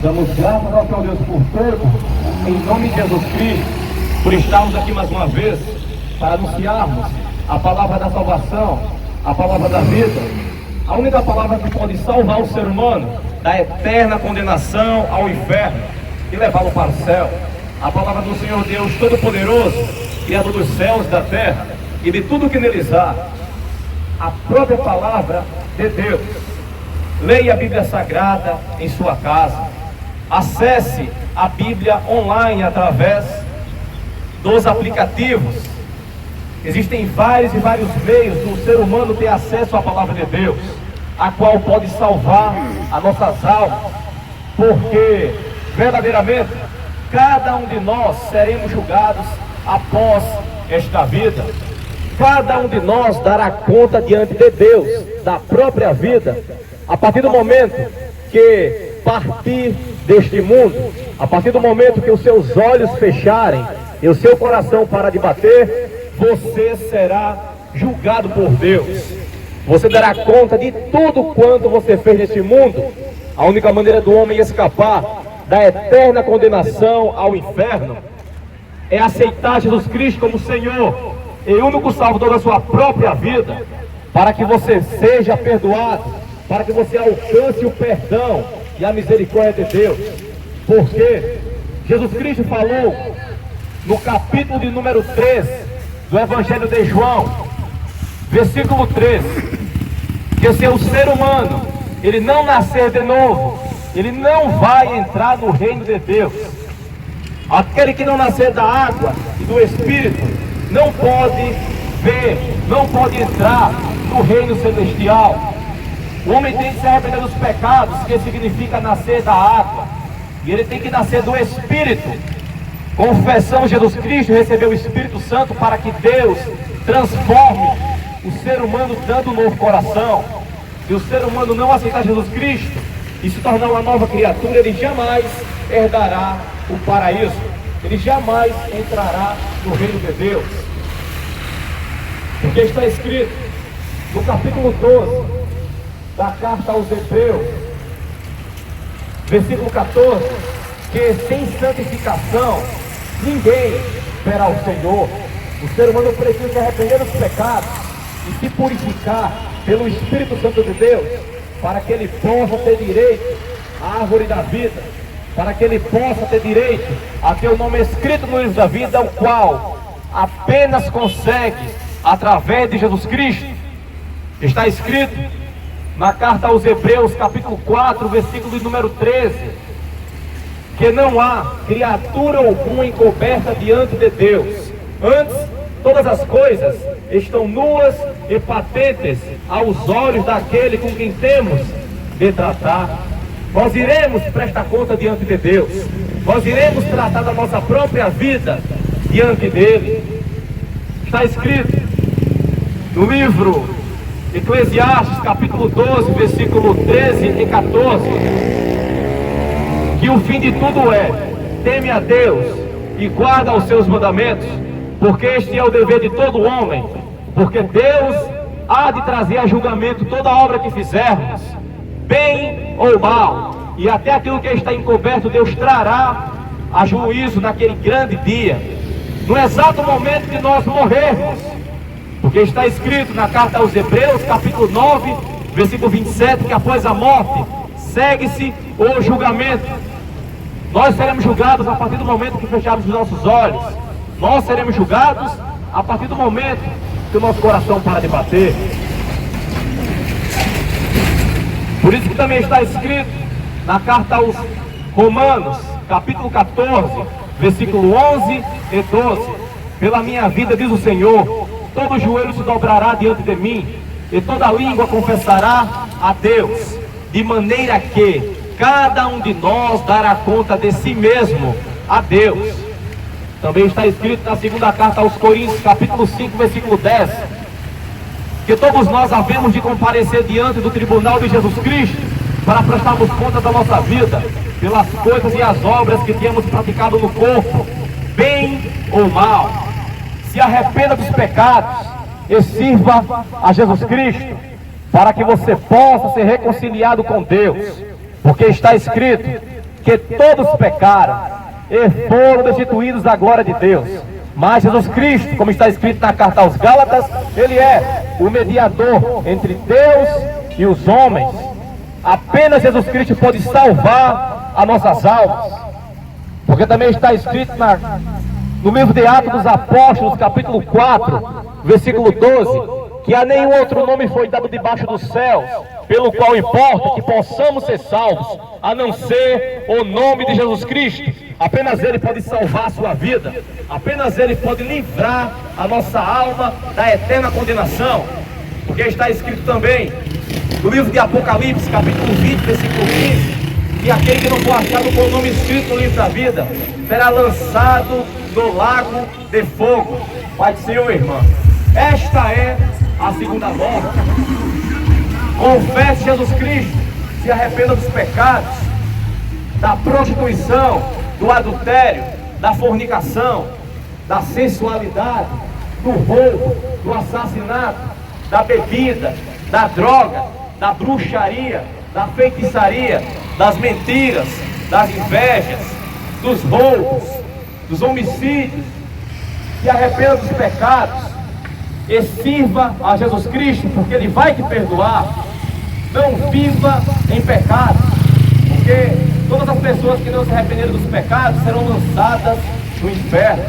Damos graças ao Senhor Deus por tudo, em nome de Jesus Cristo, por estarmos aqui mais uma vez para anunciarmos a palavra da salvação, a palavra da vida, a única palavra que pode salvar o ser humano da eterna condenação ao inferno e levá-lo para o céu. A palavra do Senhor Deus Todo-Poderoso, Criador dos céus e da terra e de tudo que neles há, a própria palavra de Deus. Leia a Bíblia Sagrada em sua casa. Acesse a Bíblia online através dos aplicativos. Existem vários meios do ser humano ter acesso à palavra de Deus, a qual pode salvar as nossas almas, porque verdadeiramente cada um de nós seremos julgados após esta vida. Cada um de nós dará conta diante de Deus da própria vida, a partir do momento que partir deste mundo, a partir do momento que os seus olhos fecharem e o seu coração parar de bater, você será julgado por Deus. Você dará conta de tudo quanto você fez neste mundo. A única maneira do homem escapar da eterna condenação ao inferno é aceitar Jesus Cristo como Senhor e único Salvador da sua própria vida, para que você seja perdoado, para que você alcance o perdão e a misericórdia de Deus. Porque Jesus Cristo falou no capítulo de número 3 do Evangelho de João, versículo 3, que se o ser humano ele não nascer de novo, ele não vai entrar no reino de Deus. Aquele que não nascer da água e do Espírito não pode ver, não pode entrar no reino celestial. O homem tem que se arrepender dos pecados, que significa nascer da água, e ele tem que nascer do Espírito. Confessamos Jesus Cristo, receber o Espírito Santo para que Deus transforme o ser humano, dando um novo coração. Se o ser humano não aceitar Jesus Cristo e se tornar uma nova criatura, ele jamais herdará o paraíso, ele jamais entrará no reino de Deus. Porque está escrito no capítulo 12 da carta aos Hebreus, versículo 14, que sem santificação ninguém verá o Senhor. O ser humano precisa se arrepender dos pecados e se purificar pelo Espírito Santo de Deus, para que ele possa ter direito à árvore da vida, para que ele possa ter direito a ter o nome escrito no livro da vida, o qual apenas consegue através de Jesus Cristo. Está escrito na carta aos Hebreus, capítulo 4, versículo de número 13, que não há criatura alguma encoberta diante de Deus. Antes, todas as coisas estão nuas e patentes aos olhos daquele com quem temos de tratar. Nós iremos prestar conta diante de Deus. Nós iremos tratar da nossa própria vida diante dele. Está escrito no livro Eclesiastes, capítulo 12, versículo 13 e 14, que o fim de tudo é: teme a Deus e guarda os seus mandamentos, porque este é o dever de todo homem, porque Deus há de trazer a julgamento toda obra que fizermos, bem ou mal, e até aquilo que está encoberto Deus trará a juízo naquele grande dia, no exato momento que nós morrermos. Porque está escrito na carta aos Hebreus, capítulo 9, versículo 27, que após a morte segue-se o julgamento. Nós seremos julgados a partir do momento que fecharmos os nossos olhos. Nós seremos julgados a partir do momento que o nosso coração para de bater. Por isso que também está escrito na carta aos Romanos, capítulo 14, versículo 11 e 12, pela minha vida, diz o Senhor, todo joelho se dobrará diante de mim, e toda língua confessará a Deus, de maneira que cada um de nós dará conta de si mesmo a Deus. Também está escrito na segunda carta aos Coríntios, capítulo 5, versículo 10, que todos nós havemos de comparecer diante do tribunal de Jesus Cristo, para prestarmos conta da nossa vida, pelas coisas e as obras que temos praticado no corpo, bem ou mal. Se arrependa dos pecados e sirva a Jesus Cristo, para que você possa ser reconciliado com Deus. Porque está escrito que todos pecaram e foram destituídos da glória de Deus. Mas Jesus Cristo, como está escrito na carta aos Gálatas, Ele é o mediador entre Deus e os homens. Apenas Jesus Cristo pode salvar as nossas almas. Porque também está escrito no livro de Atos dos Apóstolos, capítulo 4, versículo 12, que a nenhum outro nome foi dado debaixo dos céus, pelo qual importa que possamos ser salvos, a não ser o nome de Jesus Cristo. Apenas Ele pode salvar a sua vida, apenas Ele pode livrar a nossa alma da eterna condenação. Porque está escrito também no livro de Apocalipse, capítulo 20, versículo 15, que aquele que não for achado com o nome escrito no livro da vida será lançado no lago de fogo. Pai do Senhor, irmã, esta é a segunda morte. Confesse Jesus Cristo, se arrependa dos pecados, da prostituição, do adultério, da fornicação, da sensualidade, do roubo, do assassinato, da bebida, da droga, da bruxaria, da feitiçaria, das mentiras, das invejas, dos roubos, dos homicídios. Se arrependa dos pecados e sirva a Jesus Cristo, porque Ele vai te perdoar. Não viva em pecado, porque todas as pessoas que não se arrependerem dos pecados serão lançadas no inferno.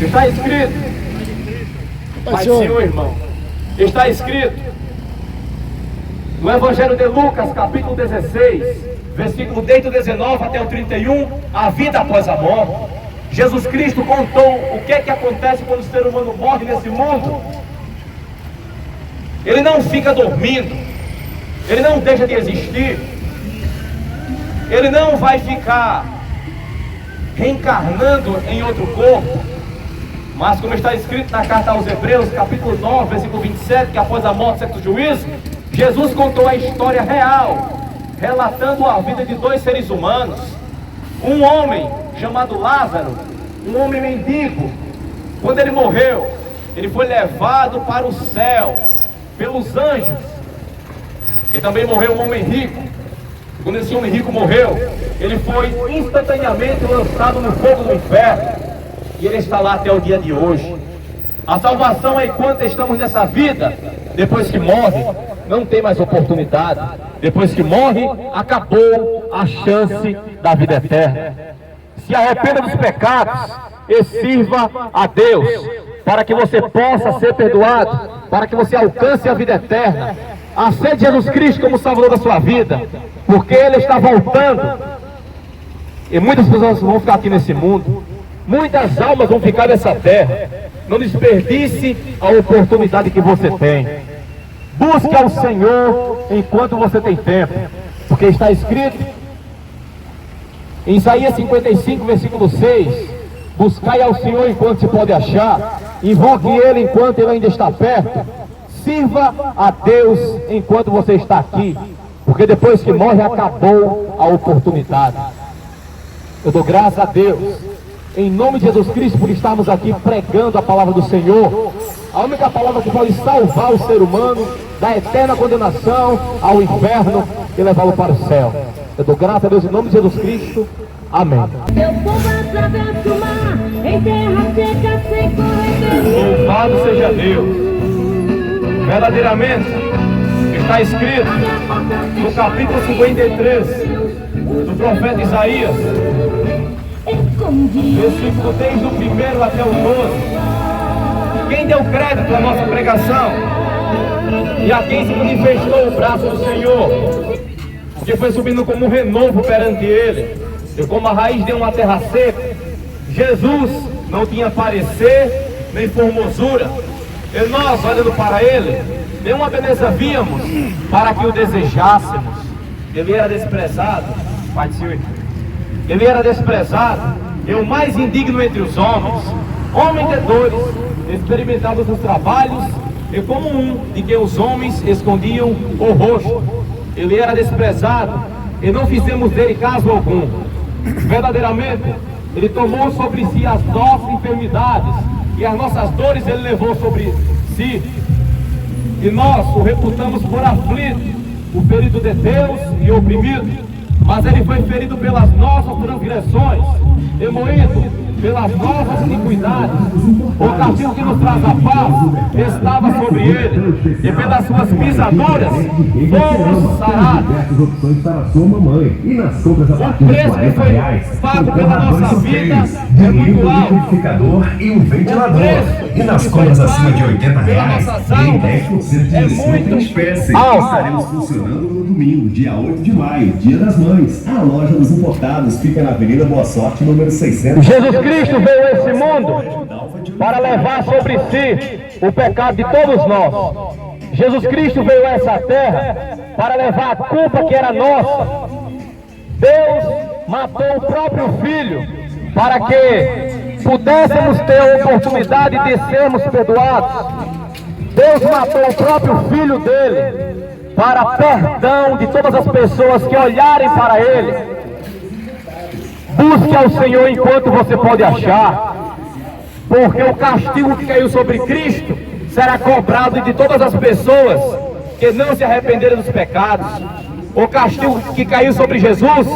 Está escrito, Pai do Senhor, irmão, está escrito no Evangelho de Lucas, capítulo 16, versículo desde o 19 até o 31, a vida após a morte. Jesus Cristo contou o que acontece quando o ser humano morre nesse mundo. Ele não fica dormindo, ele não deixa de existir, ele não vai ficar reencarnando em outro corpo, mas como está escrito na carta aos Hebreus, capítulo 9, versículo 27, que após a morte certo juízo, Jesus contou a história real, relatando a vida de dois seres humanos. Um homem chamado Lázaro, um homem mendigo. Quando ele morreu, ele foi levado para o céu pelos anjos. E também morreu um homem rico. Quando esse homem rico morreu, ele foi instantaneamente lançado no fogo do inferno. E ele está lá até o dia de hoje. A salvação é enquanto estamos nessa vida. Depois que morre, não tem mais oportunidade. Depois que morre, acabou a chance da vida eterna. Se arrependa dos pecados e sirva a Deus, para que você possa ser perdoado, para que você alcance a vida eterna. Aceite Jesus Cristo como Salvador da sua vida, porque Ele está voltando. E muitas pessoas vão ficar aqui nesse mundo, muitas almas vão ficar nessa terra. Não desperdice a oportunidade que você tem. Busque ao Senhor enquanto você tem tempo, porque está escrito em Isaías 55, versículo 6: buscai ao Senhor enquanto se pode achar, invoque Ele enquanto Ele ainda está perto. Sirva a Deus enquanto você está aqui, porque depois que morre acabou a oportunidade. Eu dou graças a Deus, em nome de Jesus Cristo, por estarmos aqui pregando a palavra do Senhor, a única palavra que pode salvar o ser humano da eterna condenação ao inferno e levá-lo para o céu. Eu dou graças a Deus em nome de Jesus Cristo. Amém. Meu povo atravessa o mar, em terra seca, sem correr. Louvado seja Deus. Verdadeiramente, está escrito no capítulo 53 do profeta Isaías, versículo desde o 1 até o 12. Quem deu crédito à nossa pregação e a quem se manifestou o braço do Senhor, porque foi subindo como um renovo perante Ele, e como a raiz de uma terra seca. Jesus não tinha parecer nem formosura, e nós, olhando para Ele, nenhuma beleza víamos para que o desejássemos. Ele era desprezado, Pai do Senhor. Ele era desprezado, e o mais indigno entre os homens, homem de dores, experimentado nos trabalhos, e como um de que os homens escondiam o rosto. Ele era desprezado, e não fizemos dele caso algum. Verdadeiramente, Ele tomou sobre si as nossas enfermidades, e as nossas dores Ele levou sobre si. E nós o reputamos por aflito, o ferido de Deus e oprimido. mas ele foi ferido pelas nossas transgressões e moído pelas nossas iniquidades. O castigo que nos traz a paz estava sobre ele, e pelas suas pisaduras fomos sarados. O preço que foi pago pela nossa vida é muito alto. E um ventilador. E nas compras acima de R$80, tem 10% de desconto em espécie. Estaremos funcionando no domingo, dia 8 de maio, dia das mães. A loja dos importados fica na Avenida Boa Sorte, número 600. Jesus Cristo veio a esse mundo para levar sobre si o pecado de todos nós. Jesus Cristo veio a essa terra para levar a culpa que era nossa. Deus matou o próprio Filho para que pudéssemos ter a oportunidade de sermos perdoados. Deus matou o próprio Filho dele para perdão de todas as pessoas que olharem para ele. Busque ao Senhor enquanto você pode achar, porque o castigo que caiu sobre Cristo será cobrado de todas as pessoas que não se arrependerem dos pecados. O castigo que caiu sobre Jesus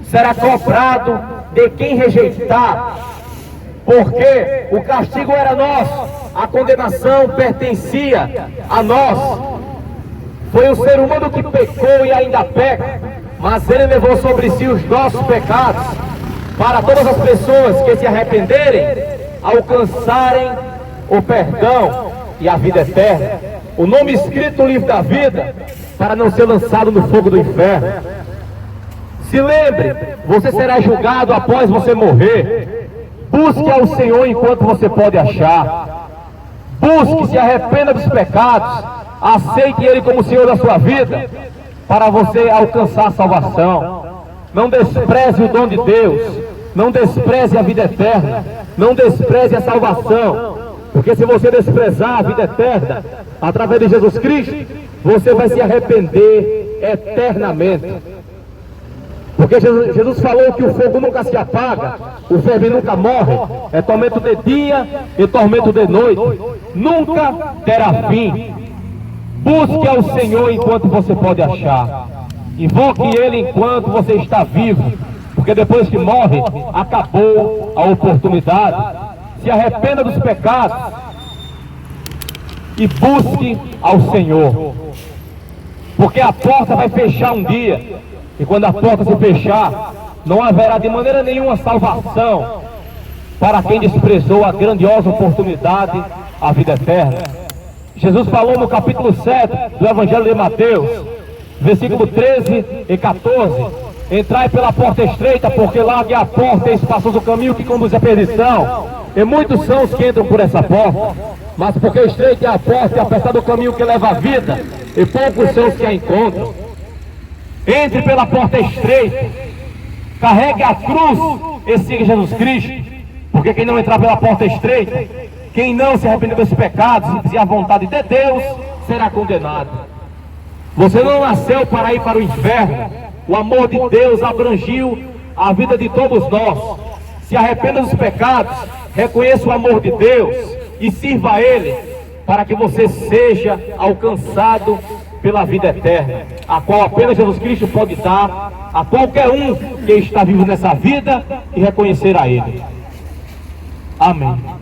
será cobrado de quem rejeitar, porque o castigo era nosso, a condenação pertencia a nós. Foi o ser humano que pecou e ainda peca, mas ele levou sobre si os nossos pecados, para todas as pessoas que se arrependerem, alcançarem o perdão e a vida eterna. O nome escrito no livro da vida, para não ser lançado no fogo do inferno. Se lembre, você será julgado após você morrer. Busque ao Senhor enquanto você pode achar. Busque, se arrependa dos pecados, aceite Ele como Senhor da sua vida, para você alcançar a salvação. Não despreze o dom de Deus, não despreze a vida eterna, não despreze a salvação, porque se você desprezar a vida eterna, através de Jesus Cristo, você vai se arrepender eternamente. Porque Jesus falou que o fogo nunca se apaga, o fervor nunca morre, é tormento de dia e tormento de noite, nunca terá fim. Busque ao Senhor enquanto você pode achar, invoque Ele enquanto você está vivo, porque depois que morre, acabou a oportunidade. Se arrependa dos pecados e busque ao Senhor, porque a porta vai fechar um dia, e quando a porta se fechar, não haverá de maneira nenhuma salvação para quem desprezou a grandiosa oportunidade, a vida eterna. Jesus falou no capítulo 7 do Evangelho de Mateus, versículo 13 e 14: entrai pela porta estreita, porque larga é a porta e espaçoso o caminho que conduz à perdição, e muitos são os que entram por essa porta. Mas porque estreita é a porta e apertado o caminho que leva à vida, e poucos são os que a encontram. Entre pela porta estreita, carregue a cruz e siga Jesus Cristo, porque quem não entrar pela porta estreita, quem não se arrepender dos pecados e fizer a vontade de Deus, será condenado. Você não nasceu para ir para o inferno. O amor de Deus abrangiu a vida de todos nós. Se arrependa dos pecados, reconheça o amor de Deus e sirva a Ele, para que você seja alcançado pela vida eterna, a qual apenas Jesus Cristo pode dar a qualquer um que está vivo nessa vida e reconhecer a Ele. Amém.